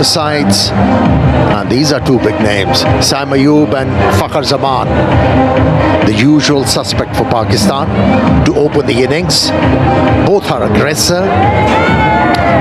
the sides, and these are two big names, Sam Ayub and Fakhar Zaman, the usual suspect for Pakistan to open the innings. Both are aggressive,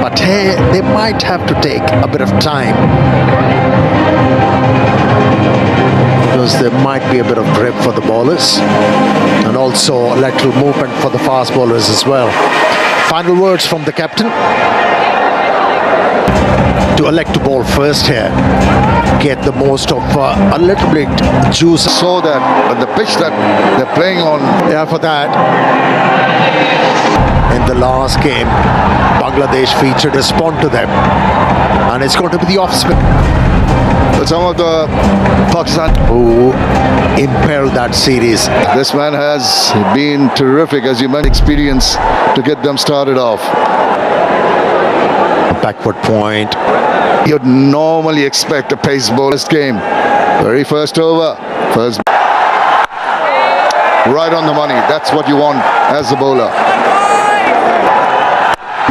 but hey, they might have to take a bit of time, because there might be a bit of grip for the bowlers and also lateral movement for the fast bowlers as well. Final words from the captain. To elect to bowl first here, get the most of a little bit juice. So that the pitch that they're playing on. Yeah, for that. In the last game, Bangladesh featured a spun to them, and it's going to be the off spin. But some of the Pakistan who impaired that series. This man has been terrific, as you mentioned, experience to get them started off. Backward point. You'd normally expect a pace bowler's game. Very first over, first right on the money. That's what you want as a bowler.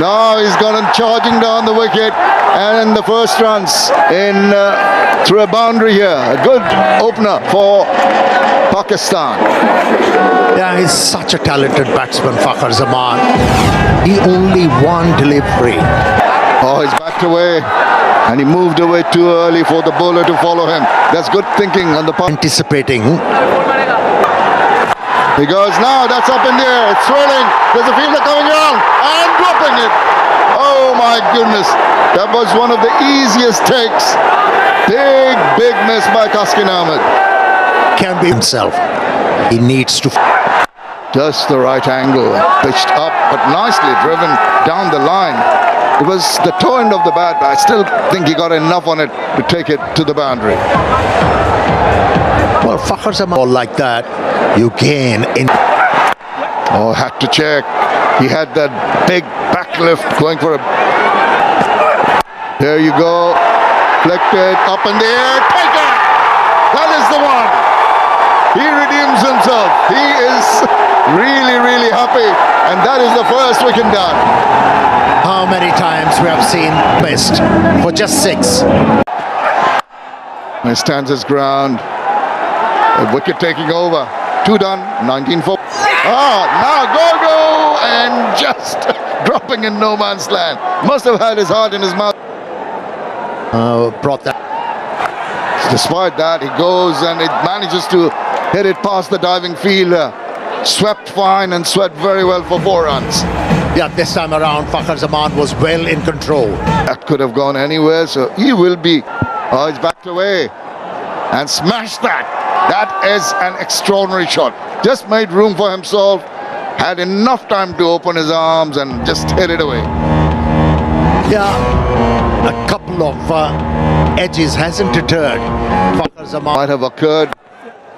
Now he's gone and charging down the wicket, and the first runs in through a boundary here. A good opener for Pakistan. Yeah, he's such a talented batsman, Fakhar Zaman. He only one delivery. Oh, he's backed away, and he moved away too early for the bowler to follow him. That's good thinking on the part. Anticipating. He goes now, that's up in the air, it's swirling. There's a fielder coming around and dropping it. Oh my goodness, that was one of the easiest takes. Big miss by Kaskin Ahmed. Can be himself. He needs to. Just the right angle, pitched up, but nicely driven down the line. It was the toe end of the bat, but I still think he got enough on it to take it to the boundary. Well, Fakhar Zaman ball like that, you gain in. Oh, had to check. He had that big backlift going for a. There you go. Flicked up in the air. Take it! That is the one. He redeems himself. He is really happy. And that is the first wicket done. How many times we have seen best for just 6. He stands his ground. A wicket taking over. 2 done. 19-4. Now go and just dropping in no man's land. Must have had his heart in his mouth. Brought that. Despite that, he goes and it manages to hit it past the diving fielder. Swept fine and swept very well for 4 runs. Yeah, this time around, Fakhar Zaman was well in control. That could have gone anywhere, so he will be. Oh, he's backed away and smashed that. That is an extraordinary shot. Just made room for himself. Had enough time to open his arms and just hit it away. Yeah, a couple of edges hasn't deterred Fakhar Zaman. Might have occurred.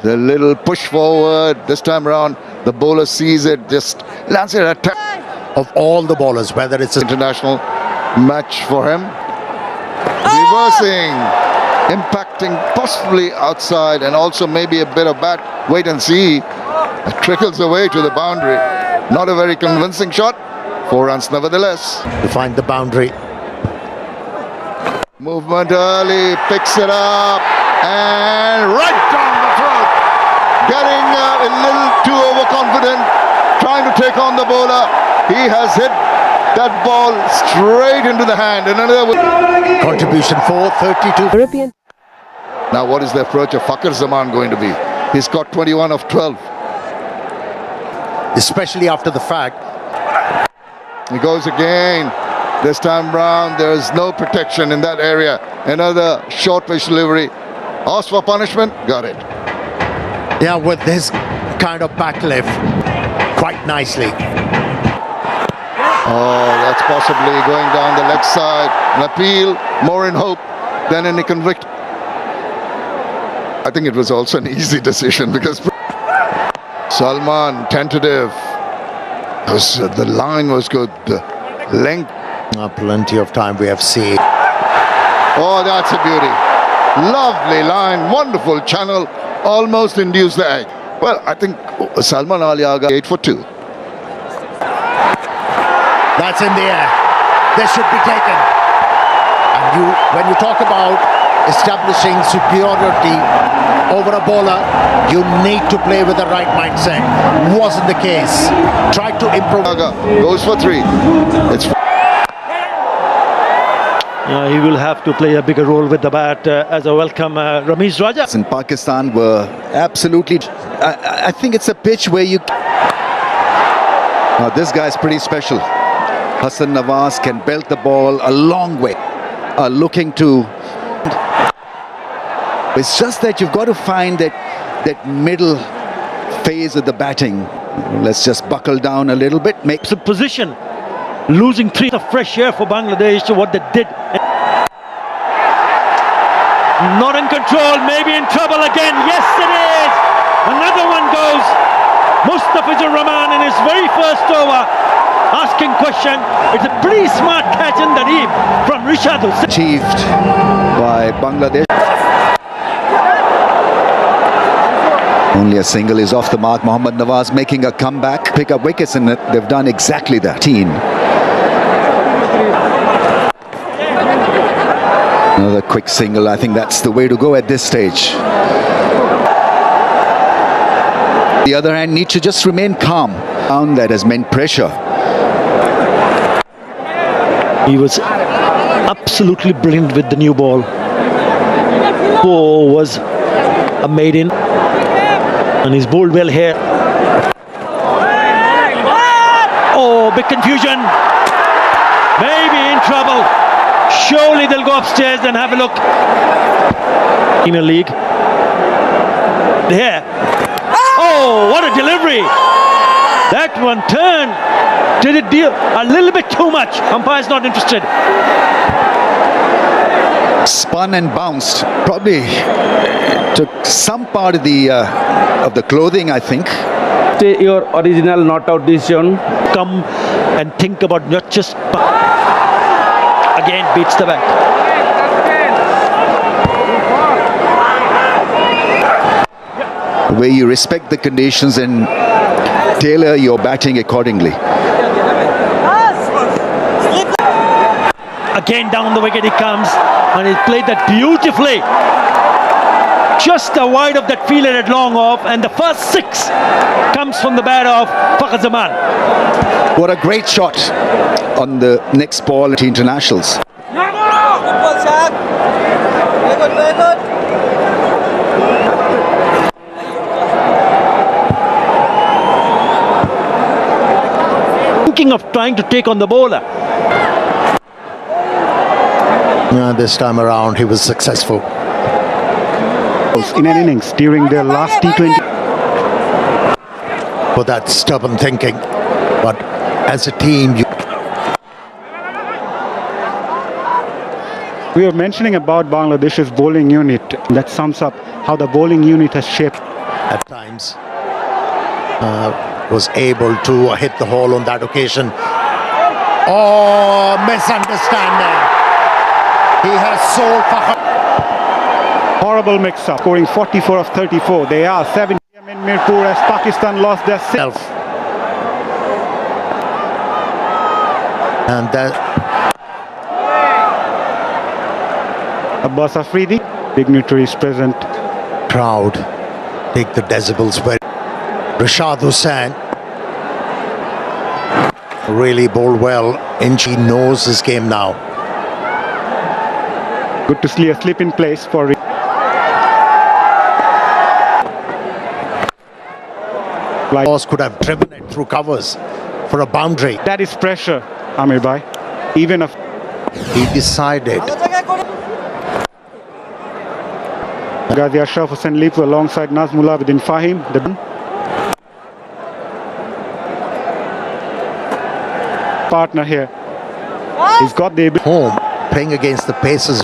The little push forward. This time around, the bowler sees it, just lands it at top. Of all the bowlers, whether it's an international match for him. Reversing, impacting possibly outside, and also maybe a bit of bat. Wait and see. It trickles away to the boundary. Not a very convincing shot. 4 runs nevertheless. to find the boundary. Movement early, picks it up, and right down the throat. Getting a little too overconfident, trying to take on the bowler. He has hit that ball straight into the hand. And another Contribution 4-32. European. Now what is the approach of Fakhar Zaman going to be? He's got 21 of 12. Especially after the fact. He goes again. This time round, there is no protection in that area. Another short pitch delivery. Asked for punishment, got it. Yeah, with this kind of backlift, quite nicely. Oh, that's possibly going down the leg side. An appeal, more in hope than any convict. I think it was also an easy decision because Salman, tentative. The line was good, the length. Plenty of time we have seen. Oh, that's a beauty. Lovely line, wonderful channel, almost induced the egg. Well, I think Salman Ali Aga 8 for 2. That's in the air. This should be taken. And when you talk about establishing superiority over a bowler, you need to play with the right mindset. Wasn't the case. Tried to improve. Goes for 3. It's He will have to play a bigger role with the bat as a welcome Ramesh Raja. In Pakistan were absolutely. I think it's a pitch where you. Now this guy's pretty special. Hassan Nawaz can belt the ball a long way. Looking to. It's just that you've got to find that middle phase of the batting. Let's just buckle down a little bit. Make Some position. Losing 3 of fresh air for Bangladesh, what they did. Not in control, maybe in trouble again. Yes, it is. Another one goes. Mustafizur Rahman in his very first over, asking question. It's a pretty smart catch in the deep from Rishad Hussain. achieved by Bangladesh. Only a single is off the mark. Mohammad Nawaz making a comeback, pick up wickets, and they've done exactly that. Another quick single. I think that's the way to go at this stage. The other hand, need to just remain calm. That has meant pressure. He was absolutely brilliant with the new ball. Oh, was a maiden, and he's bowled well here. Oh, big confusion. Maybe in trouble. Surely they'll go upstairs and have a look. Premier League. There. Oh, what a delivery. That one turned. Did it deal a little bit too much. Umpire's not interested. Spun and bounced. Probably took some part of the clothing, I think. Stay your original not out decision. Come and think about not just. Again beats the bat. Where you respect the conditions and tailor your batting accordingly. Again down the wicket he comes, and he played that beautifully. Just the wide of that fielder at long off, and the first 6 comes from the bat of Fakhar Zaman. What a great shot on the next ball at internationals. Thinking of trying to take on the bowler. This time around, he was successful. In an innings during their last T20. For that stubborn thinking, but as a team, We were mentioning about Bangladesh's bowling unit. That sums up how the bowling unit has shaped. at times was able to hit the hole on that occasion. Oh, misunderstanding. He has sold Fakhar. Horrible mix-up, scoring 44 of 34. They are 7 p.m. in Mirpur as Pakistan lost their 6th. And that Abbas Afridi, dignitaries present. crowd take the decibels where Rishad Hussain really bowled well. Inchi knows his game now. Good to see a slip in place for Boss could have driven it through covers for a boundary. that is pressure, Amir Bhai. Even if He decided Ghazi Ashraf Hussain leaps alongside Nazmullah within Fahim. Partner here. He's got the home playing against the Pacers.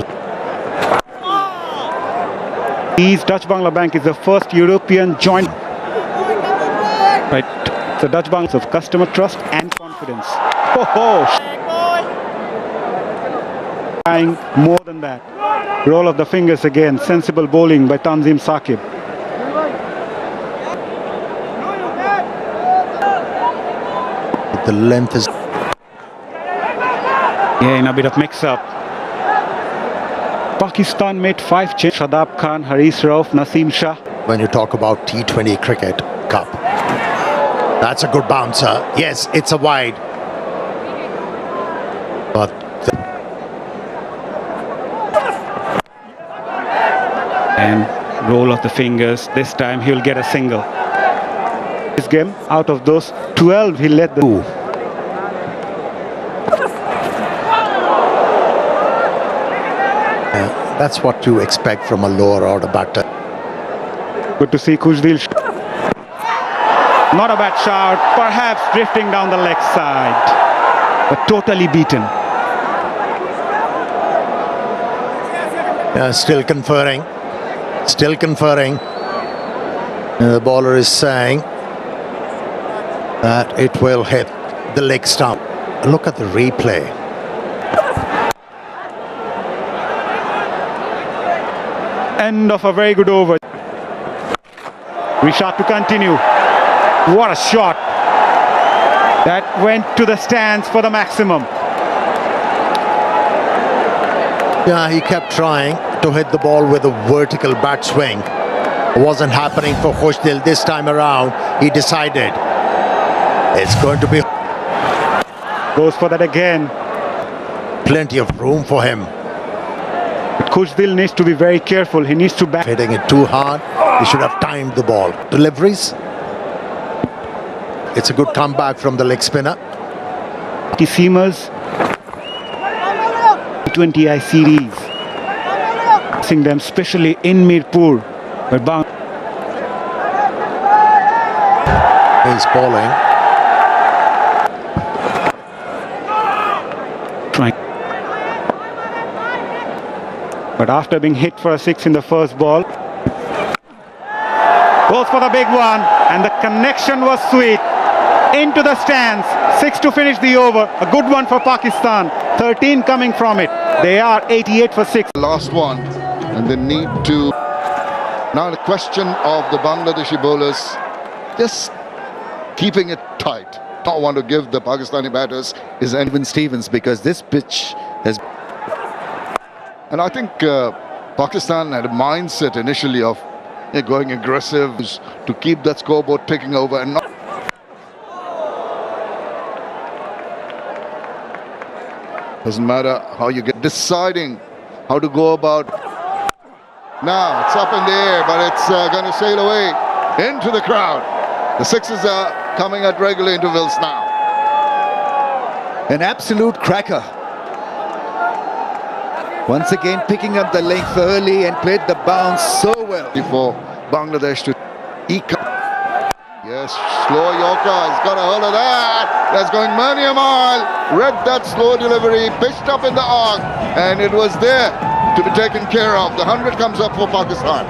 Dutch Bangla Bank is the first European joint. Right, the Dutch Banks of customer trust and confidence. Trying more than that. Roll of the fingers again. Sensible bowling by Tanzim Saqib. The length is Yeah, in a bit of mix-up. Pakistan made 5 changes. Shadab Khan, Haris Rauf, Naseem Shah. When you talk about T20 cricket cup, that's a good bouncer. Yes, it's a wide. But And roll of the fingers. This time he'll get a single. This game, out of those 12, he led the... that's what you expect from a lower order batter. Good to see Khushdeep. Not a bad shot, perhaps drifting down the leg side, but totally beaten. Still conferring. Still conferring. The bowler is saying that it will hit the leg stump. Look at the replay. End of a very good over. Rishad to continue. What a shot. That went to the stands for the maximum. Yeah, he kept trying to hit the ball with a vertical bat swing. It wasn't happening for Khushdeep this time around. He decided it's going to be... Goes for that again. Plenty of room for him. But Khushdeep needs to be very careful. He needs to back. Hitting it too hard. He should have timed the ball. Deliveries. It's a good comeback from the leg spinner. Seamers. T20 series. Seeing them especially in Mirpur. But He's bowling. But after being hit for a 6 in the first ball, goes for the big one, and the connection was sweet into the stands. 6 to finish the over. A good one for Pakistan. 13 coming from it. They are 88 for 6. Last one, and they need to... Now the question of the Bangladeshi bowlers, just keeping it tight. Don't want to give the Pakistani batters is Even Stevens, because this pitch has... And I think Pakistan had a mindset initially of going aggressive to keep that scoreboard taking over and not... Doesn't matter how you get deciding how to go about. Now it's up in the air, but it's going to sail away into the crowd. The sixes are coming at regular intervals now. An absolute cracker. Once again picking up the length early and played the bounce so well. For Bangladesh to eke. Yes, slow Yorker has got a hold of that. That's going many a mile. Read that slow delivery, pitched up in the arc, and it was there to be taken care of. The 100 comes up for Pakistan.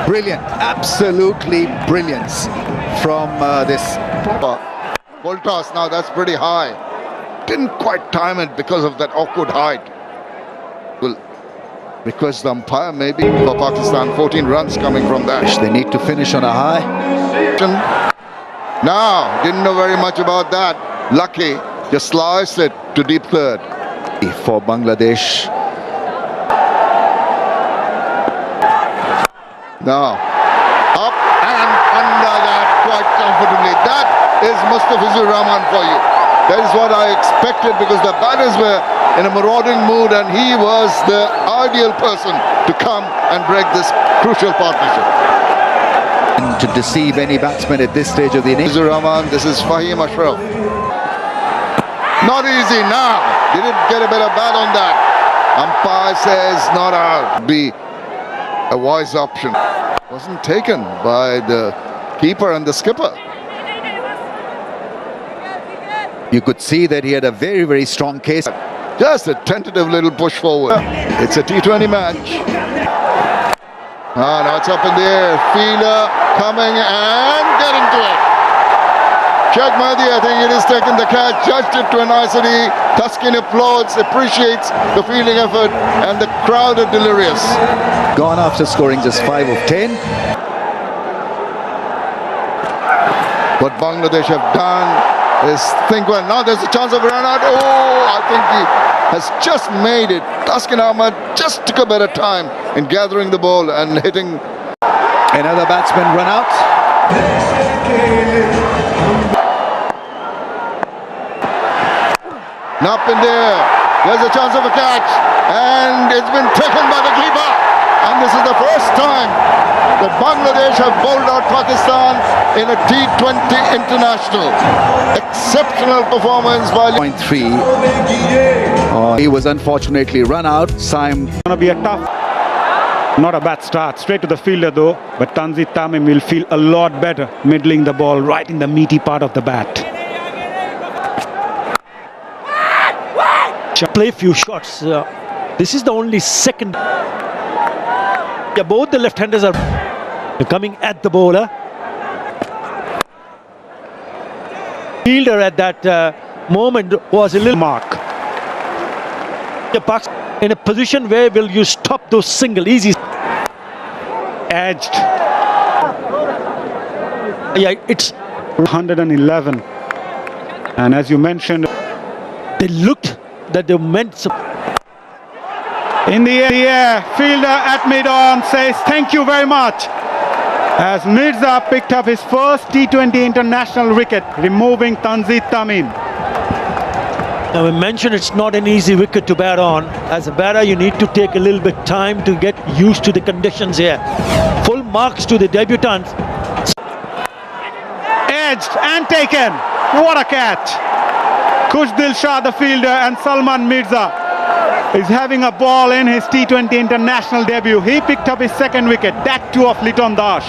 Brilliant, absolutely brilliant from this. Full toss now, that's pretty high. Didn't quite time it because of that awkward height. Will request the umpire maybe for Pakistan. 14 runs coming from that. They need to finish on a high. Now, didn't know very much about that. Lucky, just sliced it to deep third. For Bangladesh. Now, up and under that quite comfortably. That is Mustafizur Rahman for you. That is what I expected, because the batters were in a marauding mood and he was the ideal person to come and break this crucial partnership. And to deceive any batsman at this stage of the innings. Mustafizur Rahman, this is Fahim Ashraf. Not easy now. Didn't get a bit of bat on that. Umpire says not out. Be a wise option. Wasn't taken by the keeper and the skipper. You could see that he had a very, very strong case. Just a tentative little push forward. It's a T20 match. Now it's up in the air. Fielder coming and getting to it. Sheikh Mahdi, I think it is taking the catch, judged it to a nicety. Tuskin applauds, appreciates the fielding effort, and the crowd are delirious. Gone after scoring just 5 of 10. What Bangladesh have done is think, well, now there's a chance of a run out. Oh, I think he has just made it. Taskin Ahmad just took a better time in gathering the ball and hitting. Another batsman run out. Up in there. There's a chance of a catch. And it's been taken by the keeper. And this is the first time that Bangladesh have bowled out Pakistan in a T20 international. Exceptional performance by... 0.3. He was unfortunately run out. Saim. Gonna be a tough, not a bad start. Straight to the fielder though, but Tanzit Tamim will feel a lot better middling the ball right in the meaty part of the bat. Play few shots. This is the only second. Yeah, both the left-handers are coming at the bowler. Fielder at that moment was a little mark. The Bucks in a position where will you stop those single easy. Edged. Yeah, it's 111. And as you mentioned, they looked that they meant some. in the air, fielder at mid-on says thank you very much. As Mirza picked up his first T20 international wicket, removing Tanzit Tamim. Now we mentioned it's not an easy wicket to bat on. As a batter, you need to take a little bit time to get used to the conditions here. Full marks to the debutants. Edged and taken. What a catch. Kush Dilshah, the fielder, and Salman Mirza is having a ball in his T20 international debut. He picked up his second wicket, that too of Liton Das.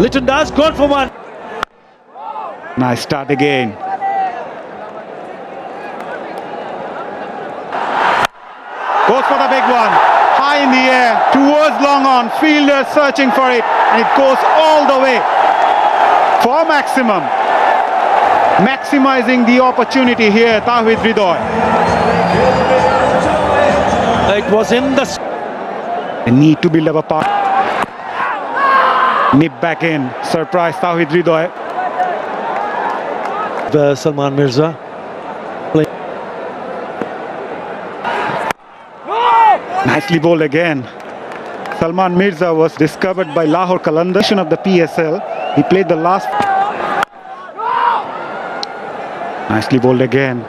Liton Das gone for one. Nice start again. Goes for the big one. High in the air, towards long on. Fielder searching for it, and it goes all the way for maximum. Maximizing the opportunity here, Tawhid Hridoy. It was in the... They need to build up a part. Nip back in. Surprise, Tawhid Hridoy. Salman Mirza. Nicely bowled again. Salman Mirza was discovered by Lahore Qalandar of the PSL. He played the last... Nicely bowled again.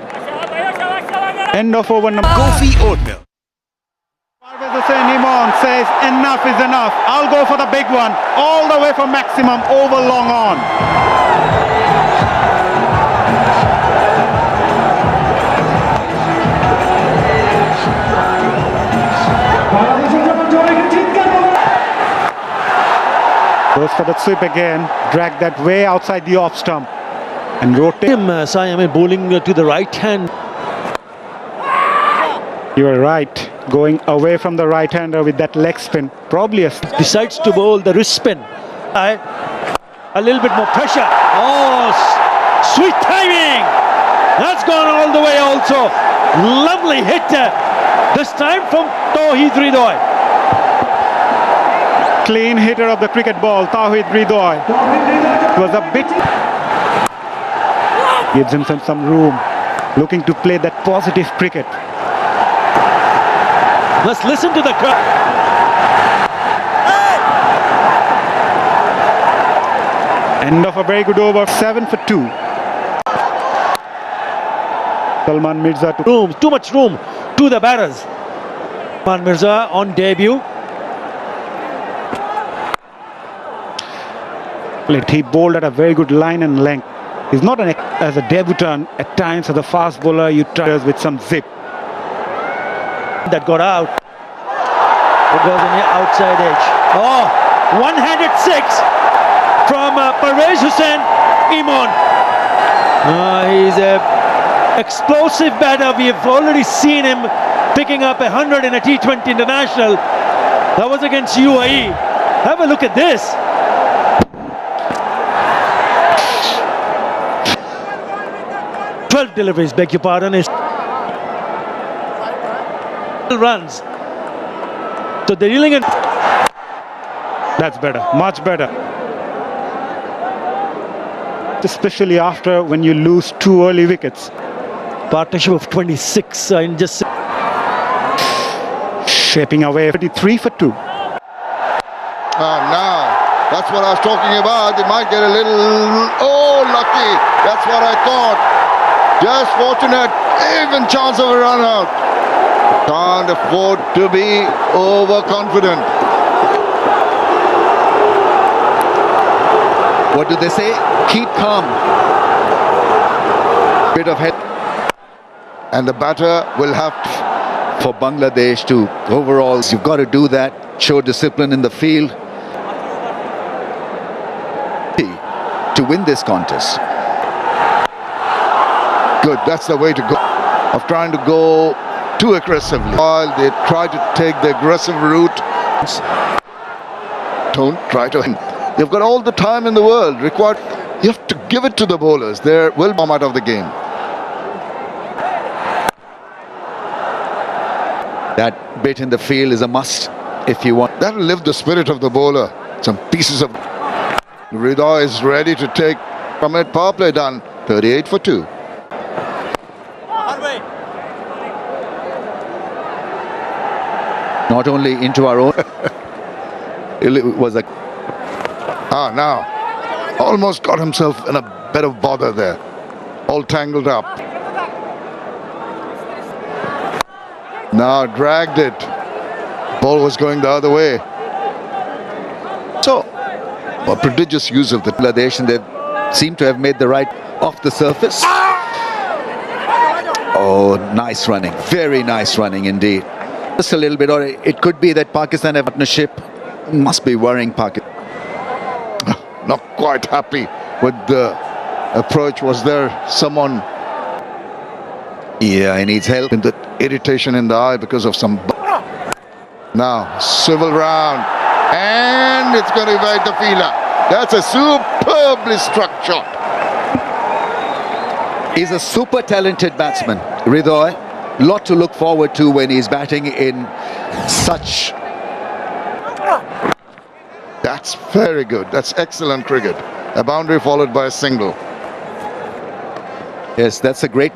End of over number... Kofi Oatmeal. Parvez Hussain Imam says enough is enough. I'll go for the big one. All the way for maximum over long on. Goes for the sweep again. Drag that way outside the off stump. And rotate him. Siam bowling to the right hand. You are right. Going away from the right-hander with that leg spin. Probably a... Decides to bowl the wrist spin. A little bit more pressure. Oh, sweet timing. That's gone all the way also. Lovely hit. This time from Tawhid Hridoy. Clean hitter of the cricket ball, Tawhid Hridoy. It was a bit... Gives him some room. Looking to play that positive cricket. Let's listen to the crowd. End of a very good over, 7 for 2. Salman Mirza to... Too much room to the batters. Salman Mirza on debut. He bowled at a very good line and length. He's not as a debutant. At times as a fast bowler, you try with some zip. That got out. It was on the outside edge. Oh, one-handed six from Parvez Hussain Imam. He's a explosive batter. We have already seen him picking up 100 in a T20 international. That was against UAE. Have a look at this. Deliveries, beg your pardon, is runs. So they're dealing in. That's better, much better. Especially after when you lose 2 early wickets. partnership of 26 in just Shaping away 23 for 2. Now, that's what I was talking about. They might get a little... Oh, lucky. That's what I thought. Just fortunate. Even chance of a run out. Can't afford to be overconfident. What do they say? Keep calm. Bit of head And the batter will have for Bangladesh to overall. You've got to do that. Show discipline in the field to win this contest. good. That's the way to go. Of trying to go too aggressively. While they try to take the aggressive route, don't try to. You've got all the time in the world required. You have to give it to the bowlers. They will bomb out of the game. That bit in the field is a must if you want. That'll lift the spirit of the bowler. Some pieces of... Rida is ready to take from it. Power play done. 38 for 2. Not only into our own. It was a... Now. Almost got himself in a bit of bother there. All tangled up. Now dragged it. Ball was going the other way. So, a prodigious use of the Bangladesh, and they seem to have made the right off the surface. Oh, nice running. Very nice running indeed. Just a little bit, or it could be that Pakistan have partnership must be worrying Pakistan. not quite happy with the approach. Was there someone? Yeah, he needs help. In the irritation in the eye because of some... Now, swivel round. And it's going to evade the fielder. That's a superbly struck shot. He's a super talented batsman, Hridoy. Lot to look forward to when he's batting in such... That's very good. That's excellent cricket. A boundary followed by a single. Yes, that's a great...